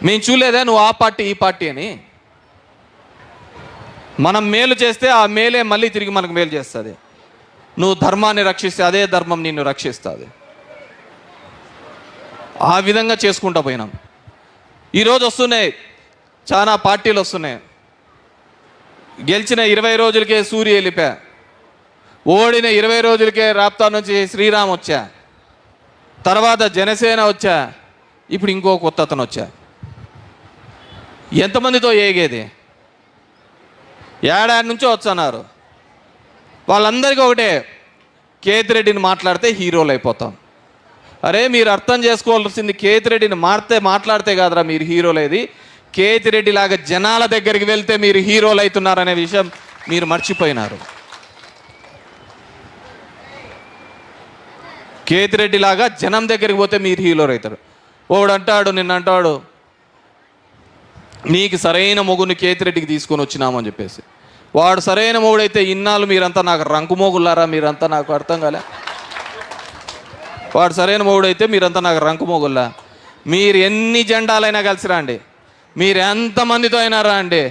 మేము చూడలేదా నువ్వు ఆ పార్టీ ఈ పార్టీ అని? మనం మేలు చేస్తే ఆ మేలే మళ్ళీ తిరిగి మనకు మేలు చేస్తుంది. నువ్వు ధర్మాన్ని రక్షిస్తే అదే ధర్మం నిన్ను రక్షిస్తుంది. ఆ విధంగా చేసుకుంటూ పోయినాం. ఈరోజు వస్తున్నాయి చాలా పార్టీలు వస్తున్నాయి. గెలిచిన 20 రోజులకే సూర్య వెళ్ళిపా, ఓడిన 20 రోజులకే రాప్తా నుంచి శ్రీరామ్ వచ్చా, తర్వాత జనసేన వచ్చా, ఇప్పుడు ఇంకో కొత్త అతను వచ్చా. ఎంతమందితో ఏగేది? ఏడాది నుంచో వచ్చన్నారు. వాళ్ళందరికీ ఒకటే, కేతిరెడ్డిని మాట్లాడితే హీరోలు అయిపోతాం. అరే మీరు అర్థం చేసుకోవాల్సింది, కేతిరెడ్డిని మాట్లాడితే కాదురా మీరు హీరోలేది, కేతిరెడ్డి లాగా జనాల దగ్గరికి వెళ్తే మీరు హీరోలు అవుతున్నారనే విషయం మీరు మర్చిపోయినారు. కేతిరెడ్డి లాగా జనం దగ్గరికి పోతే మీరు హీరోలు అవుతారు. వాడు అంటాడు, నిన్నంటాడు, నీకు సరైన మొగుని కేతిరెడ్డికి తీసుకొని వచ్చినామని చెప్పేసి. వాడు సరైన మొగుడైతే ఇన్నాళ్ళు మీరంతా నాకు రంకు మోగులారా? మీరంతా నాకు అర్థం కాలే. వాడు సరైన మొగుడైతే మీరంతా నాకు రంకు మోగుల్లా. మీరు ఎన్ని జెండాలైనా కలిసి రండి, మీరు ఎంతమందితో అయినా రండి,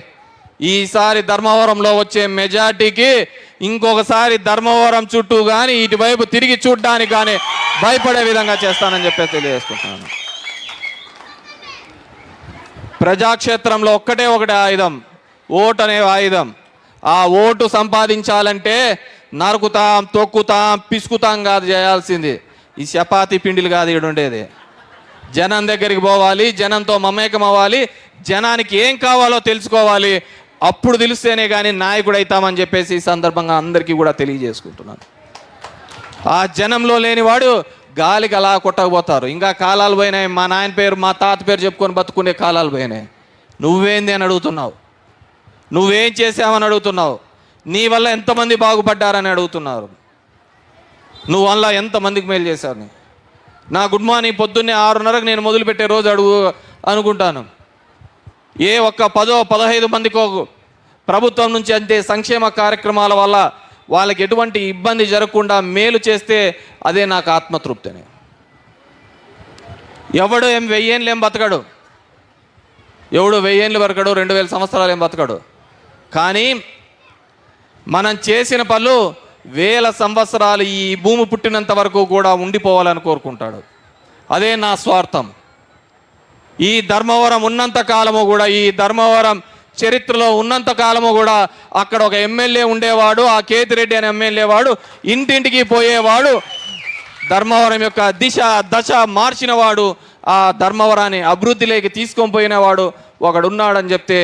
ఈసారి ధర్మవరంలో వచ్చే మెజార్టీకి ఇంకొకసారి ధర్మవరం చుట్టూ కానీ ఇటువైపు తిరిగి చూడడానికి కానీ భయపడే విధంగా చేస్తానని చెప్పి తెలియజేసుకుంటున్నాను. ప్రజాక్షేత్రంలో ఒకటే ఆయుధం, ఓటు అనే ఆయుధం. ఆ ఓటు సంపాదించాలంటే నరుకుతాం, తొక్కుతాం, పిసుకుతాం కాదు చేయాల్సింది. ఈ చపాతీ పిండిలు కాదు ఇక్కడ ఉండేది. జనం దగ్గరికి పోవాలి, జనంతో మమేకం అవ్వాలి, జనానికి ఏం కావాలో తెలుసుకోవాలి. అప్పుడు తెలిస్తేనే కానీ నాయకుడు అవుతామని చెప్పేసి ఈ సందర్భంగా అందరికీ కూడా తెలియజేసుకుంటున్నాను. ఆ జనంలో లేనివాడు గాలికి అలా కొట్టకపోతారు. ఇంకా కాలాలు పోయినాయి, మా నాయన పేరు మా తాత పేరు చెప్పుకొని బతుకునే కాలాలు పోయినాయి. నువ్వేంది అని అడుగుతున్నావు, నువ్వేం చేసావని అడుగుతున్నావు, నీ వల్ల ఎంతమంది బాగుపడ్డారని అడుగుతున్నారు, నువ్వు వల్ల ఎంతమందికి మేలు చేశావు. నా గుడ్ మార్నింగ్ పొద్దున్నే 6:30కు నేను మొదలుపెట్టే రోజు అనుకుంటాను, ఏ ఒక్క 10-15 మందికో ప్రభుత్వం నుంచి అంతే సంక్షేమ కార్యక్రమాల వల్ల వాళ్ళకి ఎటువంటి ఇబ్బంది జరగకుండా మేలు చేస్తే అదే నాకు ఆత్మతృప్తి అని. ఎవడు 1000 ఏళ్ళు ఏం బతకడు, ఎవడు 1000 ఏళ్ళు బతకడు, 2000 సంవత్సరాలు ఏం బతకడు. కానీ మనం చేసిన పనులు 1000 సంవత్సరాలు ఈ భూమి పుట్టినంత వరకు కూడా ఉండిపోవాలని కోరుకుంటాడు. అదే నా స్వార్థం. ఈ ధర్మవరం ఉన్నంత కాలము కూడా, ఈ ధర్మవరం చరిత్రలో ఉన్నంత కాలము కూడా అక్కడ ఒక ఎమ్మెల్యే ఉండేవాడు, ఆ కేతిరెడ్డి అనే ఎమ్మెల్యే వాడు ఇంటింటికి పోయేవాడు, ధర్మవరం యొక్క దిశ దశ మార్చినవాడు, ఆ ధర్మవరాన్ని అభివృద్ధిలోకి తీసుకొని పోయినవాడు ఒకడున్నాడని చెప్తే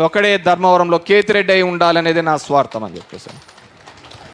ఒకడే ధర్మవరంలో కేతిరెడ్డి అయి ఉండాలనేది నా స్వార్థం అని చెప్పేసి.